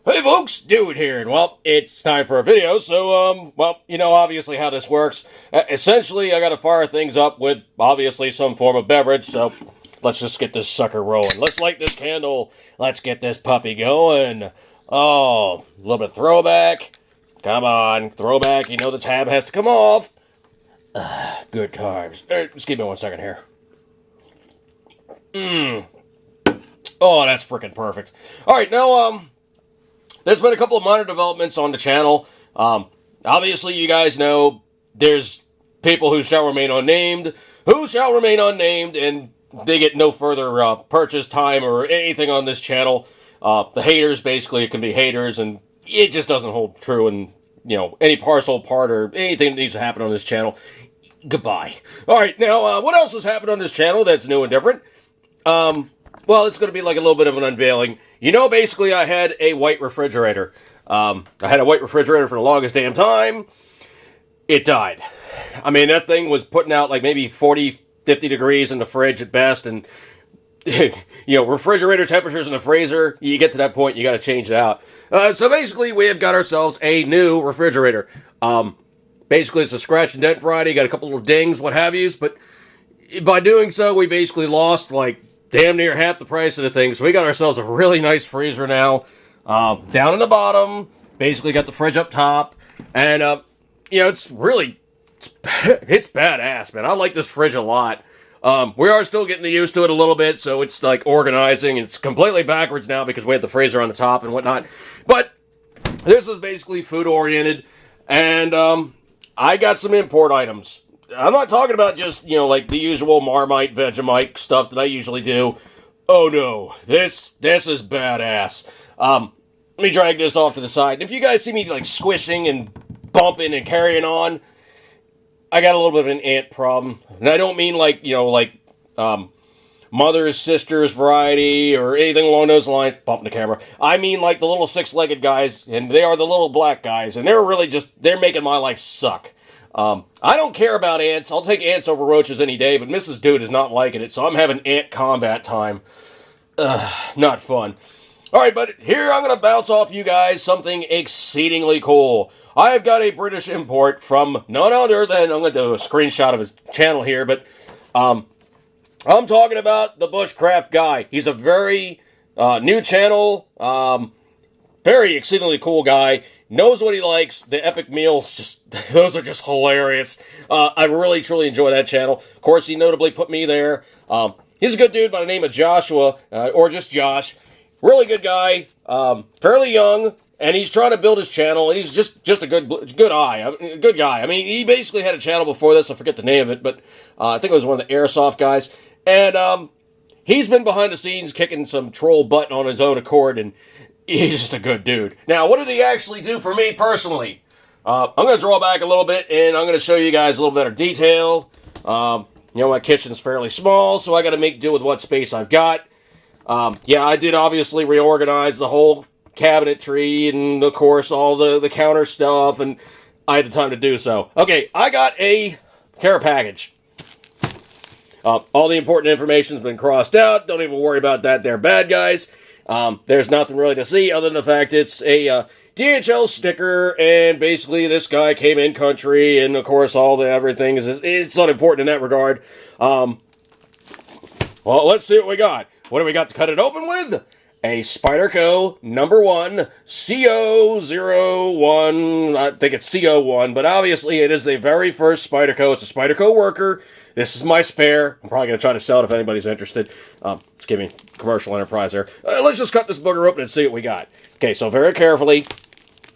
Hey folks, Dude here, and well, it's time for a video, so, well, you know obviously how this works. Essentially, I gotta fire things up with, obviously, some form of beverage, so let's just get this sucker rolling. Let's light this candle, let's get this puppy going. Oh, a little bit of throwback. Come on, throwback, you know the tab has to come off. Good times. Just give me 1 second here. Oh, that's freaking perfect. Alright, now, there's been a couple of minor developments on the channel. Obviously, you guys know there's people who shall remain unnamed, and they get no further purchase time or anything on this channel. The haters, basically, it can be haters, and it just doesn't hold true, and, you know, any partial part or anything that needs to happen on this channel, goodbye. Alright, now, what else has happened on this channel that's new and different? Well, it's going to be like a little bit of an unveiling. You know, basically, I had a white refrigerator. I had a white refrigerator for the longest damn time. It died. I mean, that thing was putting out like maybe 40, 50 degrees in the fridge at best. And, you know, refrigerator temperatures in the freezer, you get to that point, you got to change it out. So basically, we have got ourselves a new refrigerator. Basically, it's a scratch and dent variety. Got a couple little dings, what have yous. But by doing so, we basically lost like damn near half the price of the thing. So we got ourselves a really nice freezer now. Down in the bottom, basically got the fridge up top. And, you know, it's badass, man. I like this fridge a lot. We are still getting used to it a little bit, so it's like organizing. It's completely backwards now because we had the freezer on the top and whatnot. But this is basically food oriented. And, I got some import items. I'm not talking about just, you know, like the usual Marmite, Vegemite stuff that I usually do. Oh no, this is badass. Let me drag this off to the side. If you guys see me like squishing and bumping and carrying on, I got a little bit of an ant problem. And I don't mean like, you know, like, mother's, sister's variety or anything along those lines. Bumping the camera. I mean like the little six-legged guys, and they are the little black guys, and they're really just, they're making my life suck. I don't care about ants. I'll take ants over roaches any day, but Mrs. Dude is not liking it, so I'm having ant combat time. Not fun. Alright, but here I'm going to bounce off you guys something exceedingly cool. I've got a British import from none other than, I'm going to do a screenshot of his channel here, but, I'm talking about TheBushcraftGuy. He's a very, new channel, very exceedingly cool guy. Knows what he likes. The epic meals, just those are just hilarious. I really, truly enjoy that channel. Of course, he notably put me there. He's a good dude by the name of Joshua, or just Josh. Really good guy, fairly young, and he's trying to build his channel, and he's just a good guy. I mean, he basically had a channel before this. I forget the name of it, but I think it was one of the Airsoft guys. And he's been behind the scenes kicking some troll butt on his own accord, and he's just a good dude. Now, what did he actually do for me personally? I'm going to draw back a little bit, and I'm going to show you guys a little better detail. You know, my kitchen's fairly small, so I got to make do with what space I've got. Yeah, I did obviously reorganize the whole cabinetry, and of course, all the counter stuff, and I had the time to do so. Okay, I got a care package. All the important information's been crossed out. Don't even worry about that. They're bad guys. There's nothing really to see other than the fact it's a DHL sticker, and basically this guy came in country, and of course all the everything it's unimportant in that regard. Well, let's see what we got. What do we got to cut it open with? A Spyderco number 1 CO01. I think it's CO1, but obviously it is the very first Spyderco. It's a Spyderco worker. This is my spare. I'm probably going to try to sell it if anybody's interested. Just give me commercial enterprise there. Let's just cut this booger open and see what we got. Okay, so very carefully.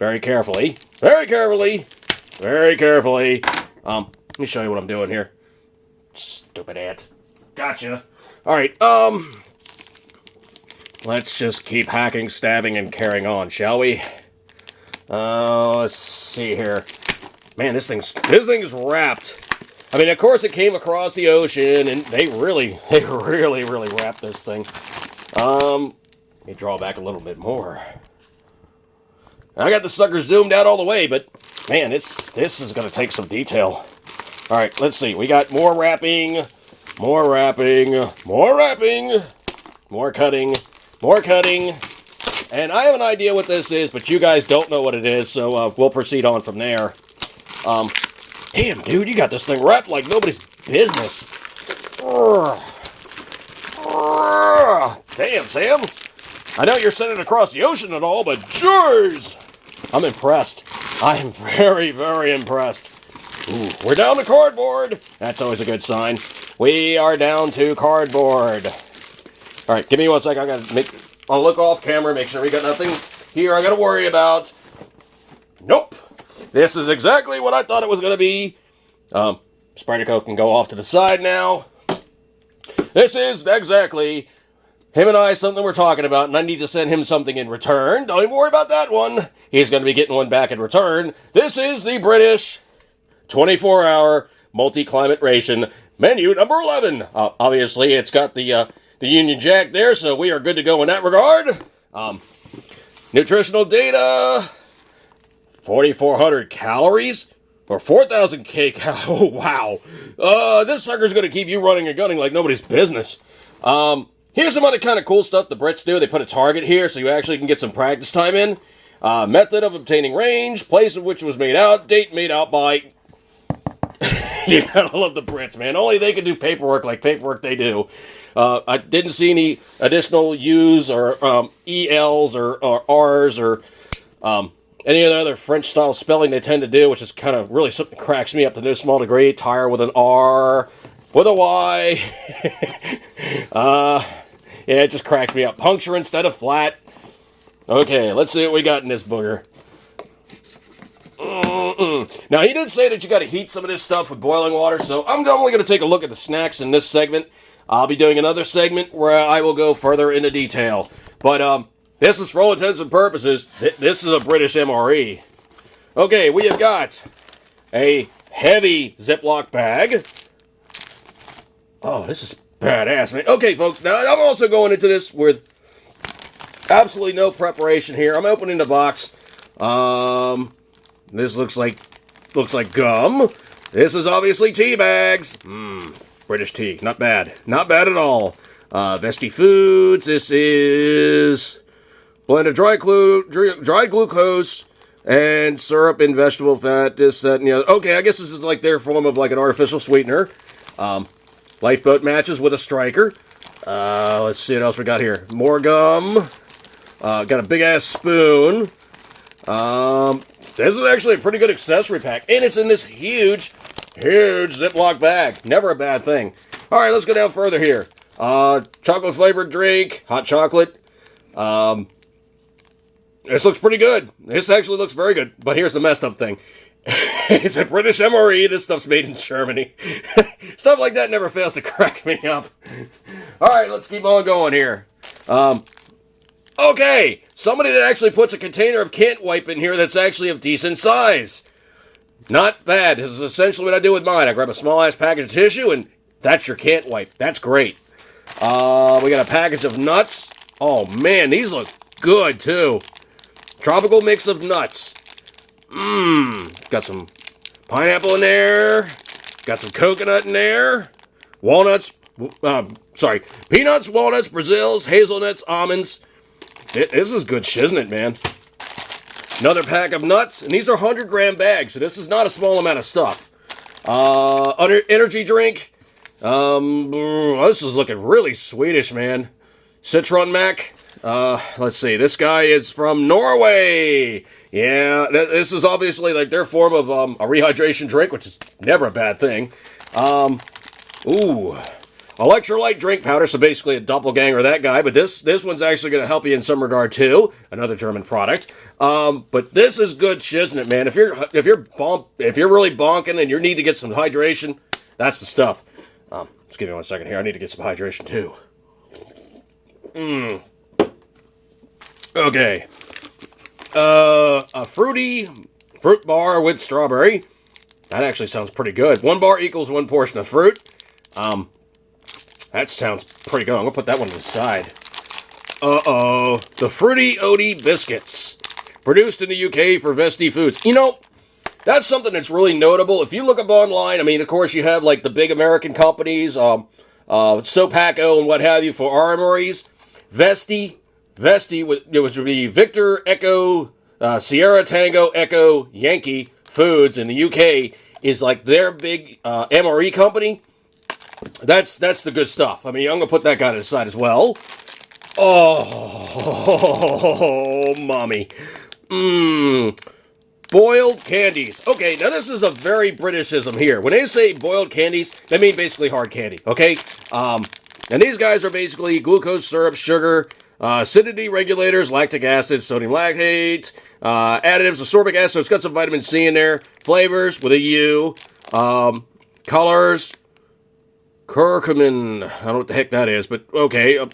Let me show you what I'm doing here. Stupid ant. Gotcha. Alright, let's just keep hacking, stabbing, and carrying on, shall we? Let's see here. Man, this thing is wrapped. I mean, of course, it came across the ocean, and they really wrapped this thing. Let me draw back a little bit more. I got the sucker zoomed out all the way, but man, this is going to take some detail. All right, let's see. We got more wrapping, more cutting. And I have an idea what this is, but you guys don't know what it is, so we'll proceed on from there. Damn, dude, you got this thing wrapped like nobody's business. Damn, Sam. I know you're sending it across the ocean and all, but jeez, I'm impressed. I am very, very impressed. Ooh, we're down to cardboard. That's always a good sign. We are down to cardboard. All right, give me 1 second. I'll look off camera, make sure we got nothing here I got to worry about. Nope. This is exactly what I thought it was going to be. Spyderco can go off to the side now. This is exactly him and I, something we're talking about, and I need to send him something in return. Don't even worry about that one. He's going to be getting one back in return. This is the British 24-hour multi-climate ration menu number 11. Obviously, it's got the Union Jack there, so we are good to go in that regard. Nutritional data, 4,400 calories, or 4,000 kcal. Oh, wow. This sucker's going to keep you running and gunning like nobody's business. Here's some other kind of cool stuff the Brits do. They put a target here so you actually can get some practice time in. Method of obtaining range, place of which was made out, date made out by... You gotta love the Brits, man. Only they can do paperwork like paperwork they do. I didn't see any additional U's or ELs or R's or any of the other French-style spelling they tend to do, which is kind of really something that cracks me up to no small degree. Tire with an R, with a Y. Yeah, it just cracks me up. Puncture instead of flat. Okay, let's see what we got in this booger. Now, he did say that you got to heat some of this stuff with boiling water, so I'm only going to take a look at the snacks in this segment. I'll be doing another segment where I will go further into detail. But this is, for all intents and purposes, this is a British MRE. Okay, we have got a heavy Ziploc bag. Oh, this is badass, man. Okay, folks, now I'm also going into this with absolutely no preparation here. I'm opening the box. This looks like gum. This is obviously tea bags. British tea. Not bad. Not bad at all. Vesti Foods. This is blend of dried glucose and syrup and vegetable fat. This, that, and the other. Okay, I guess this is like their form of like an artificial sweetener. Lifeboat matches with a striker. Let's see what else we got here. More gum. Got a big ass spoon. This is actually a pretty good accessory pack, and it's in this huge Ziploc bag. Never a bad thing. All right, let's go down further here. Chocolate flavored drink, hot chocolate. This looks pretty good. This actually looks very good, but here's the messed up thing. It's a British MRE. This stuff's made in Germany. Stuff like that never fails to crack me up. All right, let's keep on going here. Okay, somebody that actually puts a container of Kent wipe in here that's actually of decent size. Not bad. This is essentially what I do with mine. I grab a small-ass package of tissue, and that's your Kent wipe. That's great. We got a package of nuts. Oh, man, these look good, too. Tropical mix of nuts. Got some pineapple in there. Got some coconut in there. Walnuts. Peanuts, walnuts, Brazils, hazelnuts, almonds. This is good shiznit, man. Another pack of nuts, and these are 100-gram bags, so this is not a small amount of stuff. Energy drink. This is looking really Swedish, man. Citron Mac. Let's see. This guy is from Norway. Yeah, this is obviously like their form of a rehydration drink, which is never a bad thing. Electrolyte drink powder, so basically a doppelganger of that guy, but this one's actually going to help you in some regard too. Another German product. But this is good shiznit, man. If you're really bonking and you need to get some hydration, that's the stuff. Just give me 1 second here. I need to get some hydration too. Okay. A fruity fruit bar with strawberry. That actually sounds pretty good. 1 bar equals 1 portion of fruit. That sounds pretty good. I'm going to put that one to the side. The Fruity Oaty Biscuits. Produced in the UK for Vesti Foods. You know, that's something that's really notable. If you look up online, I mean, of course, you have, like, the big American companies, Sopaco and what have you for armories. Vesti, Vesti, which would be Victor Echo, Sierra Tango Echo Yankee Foods in the UK, is like their big MRE company. That's the good stuff. I mean, I'm going to put that guy to the side as well. Oh, mommy. Boiled candies. Okay, now this is a very Britishism here. When they say boiled candies, they mean basically hard candy, okay? And these guys are basically glucose syrup, sugar, acidity regulators, lactic acid, sodium lactate, additives, ascorbic acid, so it's got some vitamin C in there, flavors with a U, colors, curcumin, I don't know what the heck that is, but okay, I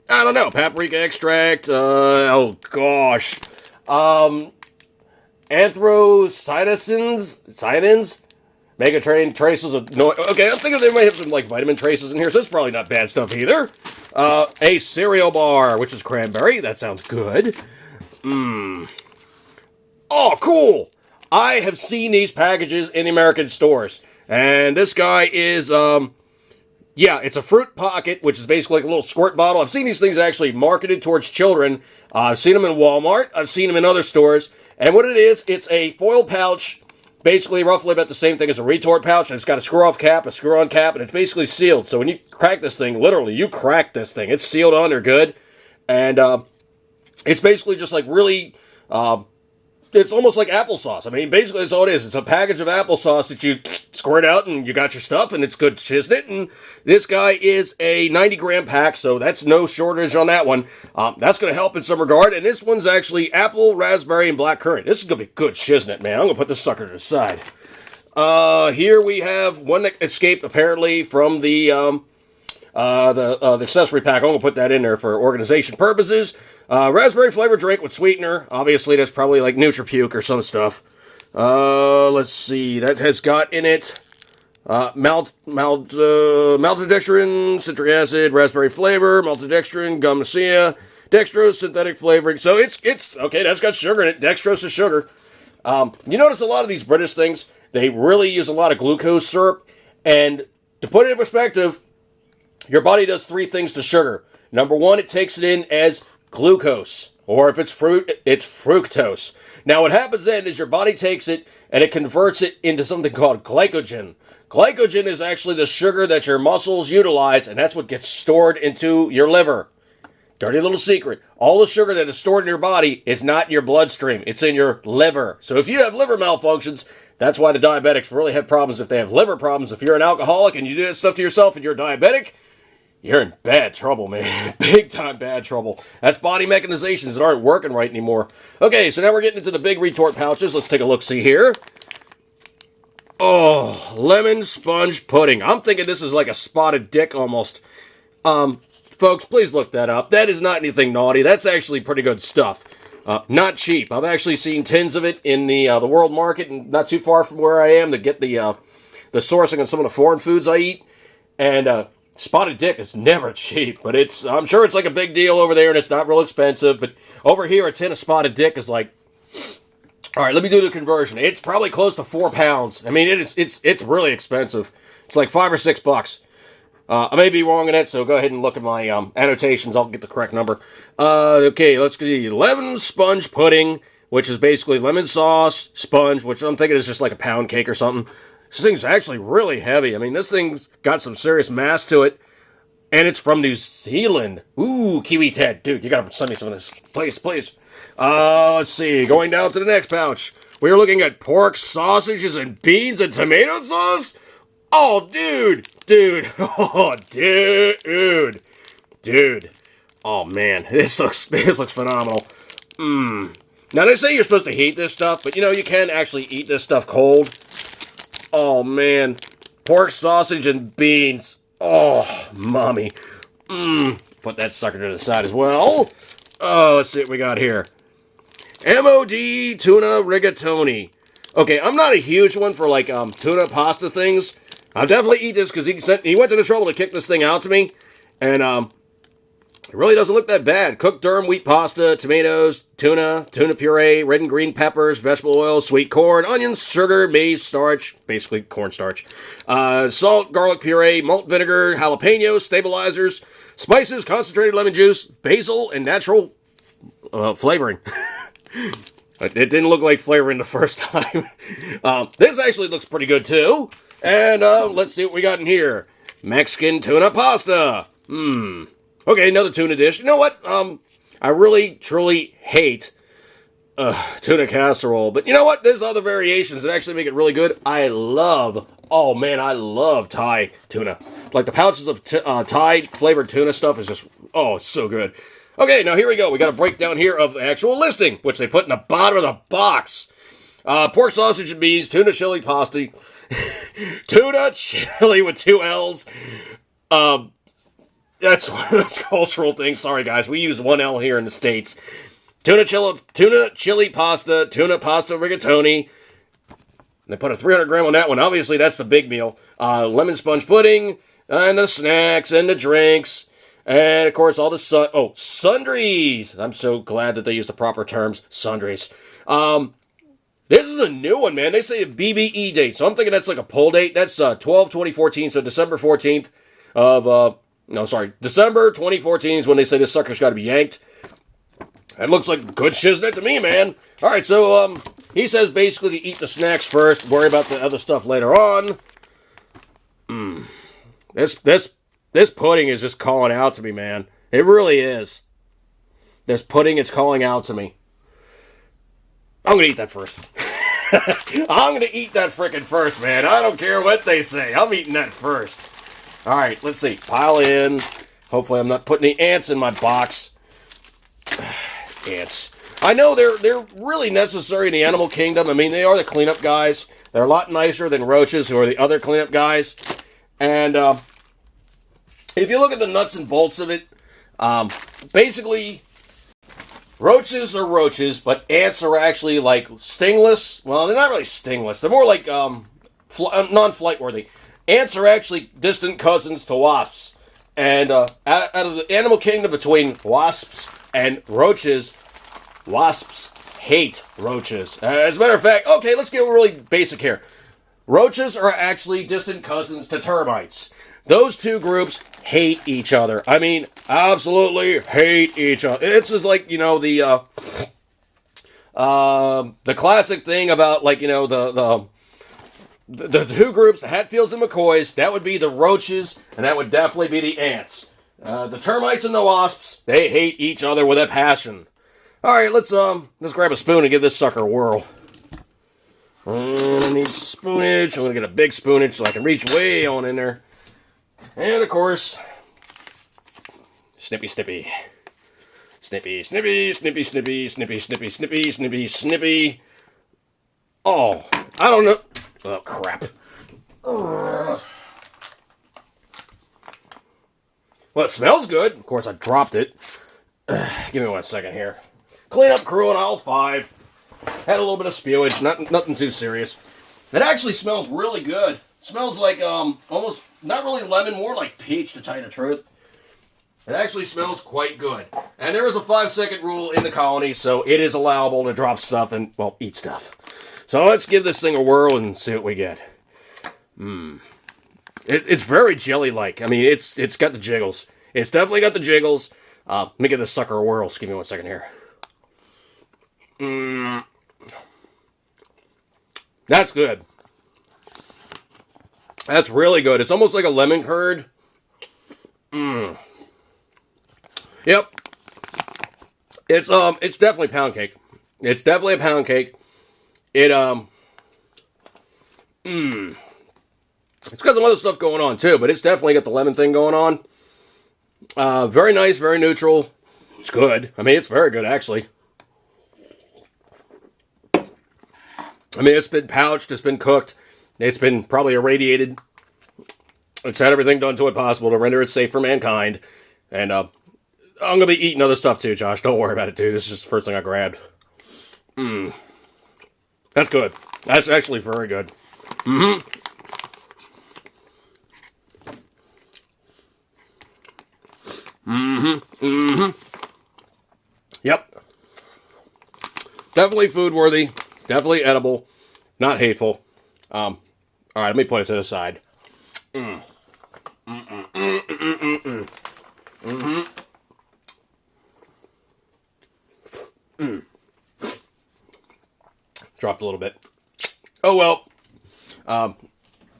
don't know, paprika extract, oh gosh, anthocyanins, Megatrain traces of no. Okay, I'm thinking they might have some like vitamin traces in here, so it's probably not bad stuff either. A cereal bar, which is cranberry. That sounds good. Oh, cool! I have seen these packages in the American stores, and this guy is yeah, it's a fruit pocket, which is basically like a little squirt bottle. I've seen these things actually marketed towards children. I've seen them in Walmart. I've seen them in other stores, and what it is, it's a foil pouch. Basically, roughly about the same thing as a retort pouch, and it's got a screw-off cap, a screw-on cap, and it's basically sealed. So when you crack this thing, literally, you crack this thing. It's sealed under good, and it's basically just like really, it's almost like applesauce. I mean, basically, that's all it is. It's a package of applesauce that you squirt out, and you got your stuff, and it's good shiznit. And this guy is a 90-gram pack, so that's no shortage on that one. That's going to help in some regard. And this one's actually apple, raspberry, and black currant. This is going to be good shiznit, man. I'm going to put this sucker to the side. Here we have one that escaped, apparently, from the accessory pack. I'm going to put that in there for organization purposes. Raspberry flavored drink with sweetener. Obviously, that's probably like NutriPuke or some stuff. Let's see. That has got in it maltodextrin, citric acid, raspberry flavor, maltodextrin, gum massia, dextrose, synthetic flavoring. So it's okay. That's got sugar in it. Dextrose is sugar. You notice a lot of these British things, they really use a lot of glucose syrup. And to put it in perspective, your body does three things to sugar. Number one, it takes it in as glucose, or if it's fruit, it's fructose. Now, what happens then is your body takes it and it converts it into something called glycogen. Glycogen is actually the sugar that your muscles utilize, and that's what gets stored into your liver. Dirty little secret. All the sugar that is stored in your body is not in your bloodstream. It's in your liver. So if you have liver malfunctions, that's why the diabetics really have problems if they have liver problems. If you're an alcoholic and you do that stuff to yourself and you're diabetic, you're in bad trouble, man. Big time bad trouble. That's body mechanizations that aren't working right anymore. Okay, so now we're getting into the big retort pouches. Let's take a look-see here. Oh, lemon sponge pudding. I'm thinking this is like a spotted dick almost. Folks, please look that up. That is not anything naughty. That's actually pretty good stuff. Not cheap. I've actually seen tins of it in the world market, and not too far from where I am to get the sourcing on some of the foreign foods I eat. And spotted dick is never cheap, but I'm sure it's like a big deal over there, and it's not real expensive. But over here, a tin of spotted dick is like, all right, let me do the conversion. It's probably close to 4 pounds. I mean, it's really expensive. It's like $5 or $6. I may be wrong in it, so go ahead and look at my annotations. I'll get the correct number. Okay, let's get lemon sponge pudding, which is basically lemon sauce, sponge, which I'm thinking is just like a pound cake or something. This thing's actually really heavy. I mean, this thing's got some serious mass to it, and it's from New Zealand. Ooh, Kiwi Ted. Dude, you gotta send me some of this. Please, please. Let's see. Going down to the next pouch. We're looking at pork sausages and beans and tomato sauce. Oh, dude. Dude. Oh, dude. Dude. Oh, man. This looks phenomenal. Now, they say you're supposed to heat this stuff, but, you can actually eat this stuff cold. Oh, man. Pork sausage and beans. Oh, mommy. Put that sucker to the side as well. Oh, let's see what we got here. MOD tuna rigatoni. Okay, I'm not a huge one for, like, tuna pasta things. I'll definitely eat this because he went to the trouble to kick this thing out to me. And, It really doesn't look that bad. Cooked durum wheat pasta, tomatoes, tuna puree, red and green peppers, vegetable oil, sweet corn, onions, sugar, maize, starch, basically cornstarch, salt, garlic puree, malt vinegar, jalapenos, stabilizers, spices, concentrated lemon juice, basil, and natural flavoring. It didn't look like flavoring the first time. This actually looks pretty good too. And let's see what we got in here. Mexican tuna pasta. Okay, another tuna dish. You know what? I really, truly hate tuna casserole. But you know what? There's other variations that actually make it really good. I love Thai tuna. Like the pouches of Thai flavored tuna stuff is just, oh, it's so good. Okay, now here we go. We got a breakdown here of the actual listing, which they put in the bottom of the box. Pork sausage and beans, tuna chili pasta, tuna chili with 2 L's. That's one of those cultural things. Sorry, guys. We use 1 L here in the States. Tuna chili pasta, tuna pasta rigatoni. They put a 300 gram on that one. Obviously, that's the big meal. Lemon sponge pudding, and the snacks, and the drinks. And, of course, all the sundries. I'm so glad that they use the proper terms. Sundries. This is a new one, man. They say a BBE date. So I'm thinking that's like a poll date. That's 12/2014. So December 14th of... December 2014 is when they say this sucker's got to be yanked. That looks like good shiznit to me, man. All right, so he says basically to eat the snacks first, worry about the other stuff later on. This pudding is just calling out to me, man. It really is. This pudding is calling out to me. I'm gonna eat that first. I'm gonna eat that frickin' first, man. I don't care what they say. I'm eating that first. All right, let's see. Pile in. Hopefully I'm not putting any ants in my box. Ants. I know they're really necessary in the animal kingdom. I mean, they are the cleanup guys. They're a lot nicer than roaches, who are the other cleanup guys. And if you look at the nuts and bolts of it, basically, roaches are roaches, but ants are actually like stingless. Well, they're not really stingless. They're more like non-flight worthy. Ants are actually distant cousins to wasps. And out of the animal kingdom between wasps and roaches, wasps hate roaches. As a matter of fact, okay, let's get really basic here. Roaches are actually distant cousins to termites. Those two groups hate each other. I mean, absolutely hate each other. It's just like, you know, the classic thing about, like, you know, the two groups, the Hatfields and McCoys, that would be the roaches, and that would definitely be the ants. The termites and the wasps, they hate each other with a passion. All right, let's grab a spoon and give this sucker a whirl. And I need spoonage. I'm gonna get a big spoonage so I can reach way on in there. And of course, snippy, snippy. Snippy, snippy, snippy, snippy, snippy, snippy, snippy, snippy, snippy. Oh, I don't know. Oh, crap. Well, it smells good. Of course, I dropped it. Give me 1 second here. Cleanup crew on aisle 5. Had a little bit of spewage. Nothing too serious. It actually smells really good. It smells like, almost, not really lemon, more like peach, to tell you the truth. It actually smells quite good. And there is a 5-second rule in the colony, so it is allowable to drop stuff and, well, eat stuff. So let's give this thing a whirl and see what we get. It's very jelly-like. I mean, it's got the jiggles. It's definitely got the jiggles. Let me give this sucker a whirl. Just give me 1 second here. That's good. That's really good. It's almost like a lemon curd. Yep. It's definitely pound cake. It's definitely a pound cake. It's got some other stuff going on too, but it's definitely got the lemon thing going on. Very nice, very neutral. It's good. I mean, it's very good, actually. I mean, it's been pouched, it's been cooked, it's been probably irradiated. It's had everything done to it possible to render it safe for mankind. And I'm going to be eating other stuff too, Josh. Don't worry about it, dude. This is just the first thing I grabbed. That's good. That's actually very good. Yep. Definitely food worthy. Definitely edible. Not hateful. All right, let me put it to the side. Dropped a little bit. Oh well. I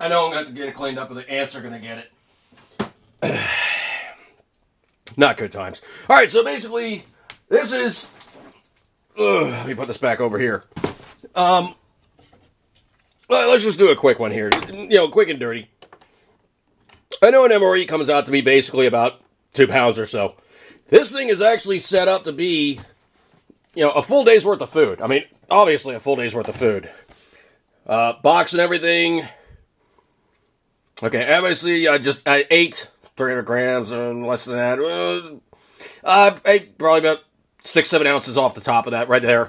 know I'm going to have to get it cleaned up, but the ants are going to get it. Not good times. All right, so basically, this is... let me put this back over here. Let's just do a quick one here. Quick and dirty. I know an MRE comes out to be basically about 2 pounds or so. This thing is actually set up to be, a full day's worth of food. I mean, obviously a full day's worth of food. Box and everything. Okay, obviously I ate 300 grams and less than that. I ate probably about 6-7 ounces off the top of that right there.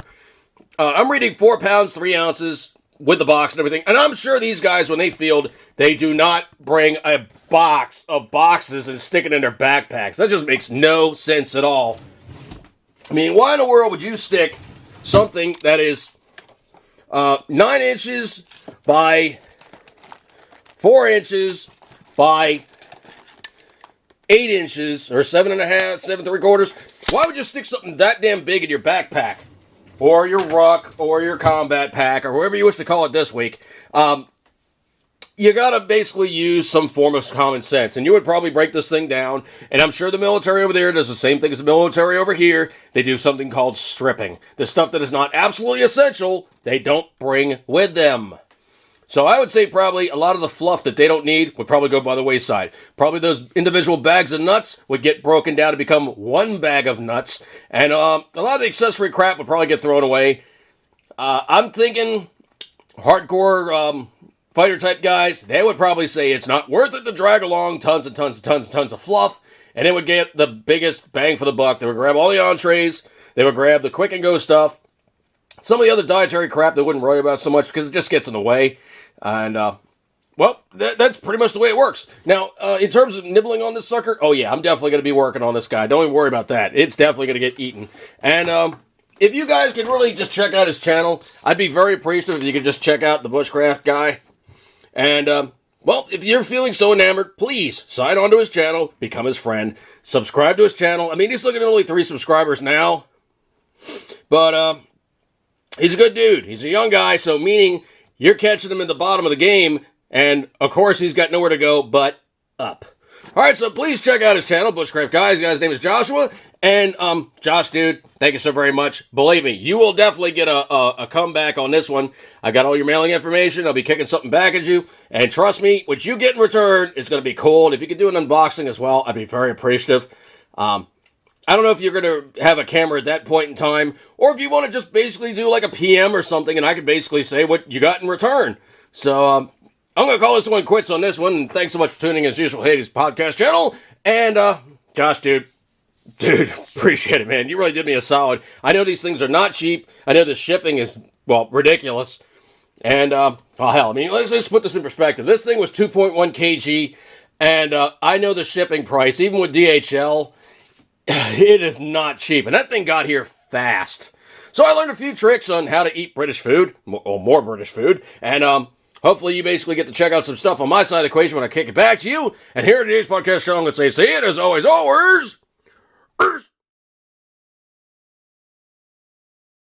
I'm reading 4 pounds, 3 ounces with the box and everything. And I'm sure these guys, when they field, they do not bring a box of boxes and stick it in their backpacks. That just makes no sense at all. I mean, why in the world would you stick something that is 9 inches by 4 inches by 8 inches, or 7.5, 7 3/4? Why would you stick something that damn big in your backpack? Or your ruck, or your combat pack, or whatever you wish to call it this week? You gotta basically use some form of common sense. And you would probably break this thing down. And I'm sure the military over there does the same thing as the military over here. They do something called stripping. The stuff that is not absolutely essential, they don't bring with them. So I would say probably a lot of the fluff that they don't need would probably go by the wayside. Probably those individual bags of nuts would get broken down to become one bag of nuts. And a lot of the accessory crap would probably get thrown away. I'm thinking hardcore fighter type guys, they would probably say it's not worth it to drag along tons and tons and tons and tons of fluff. And it would get the biggest bang for the buck. They would grab all the entrees. They would grab the quick and go stuff. Some of the other dietary crap they wouldn't worry about so much because it just gets in the way. And, that's pretty much the way it works. Now, in terms of nibbling on this sucker, oh yeah, I'm definitely going to be working on this guy. Don't even worry about that. It's definitely going to get eaten. And, if you guys could really just check out his channel, I'd be very appreciative if you could just check out TheBushcraftGuy. And, if you're feeling so enamored, please sign on to his channel, become his friend, subscribe to his channel. I mean, he's looking at only 3 subscribers now. But, he's a good dude. He's a young guy, so meaning you're catching him in the bottom of the game, and of course he's got nowhere to go but up. Alright, so please check out his channel, TheBushcraftGuy. His guy's name is Joshua, and Josh, dude, thank you so very much. Believe me, you will definitely get a comeback on this one. I got all your mailing information. I'll be kicking something back at you, and trust me, what you get in return is going to be cool, and if you could do an unboxing as well, I'd be very appreciative. I don't know if you're going to have a camera at that point in time, or if you want to just basically do like a PM or something, and I can basically say what you got in return. So, I'm going to call this one quits on this one, and thanks so much for tuning in as usual, Hades podcast channel. And, Josh, dude, appreciate it, man. You really did me a solid. I know these things are not cheap. I know the shipping is, ridiculous. And, hell, I mean, let's just put this in perspective. This thing was 2.1 kg, and I know the shipping price, even with DHL, it is not cheap, and that thing got here fast. So I learned a few tricks on how to eat British food, or more British food, and hopefully you basically get to check out some stuff on my side of the equation when I kick it back to you. And here at today's podcast show, I'm going to say, see it as always.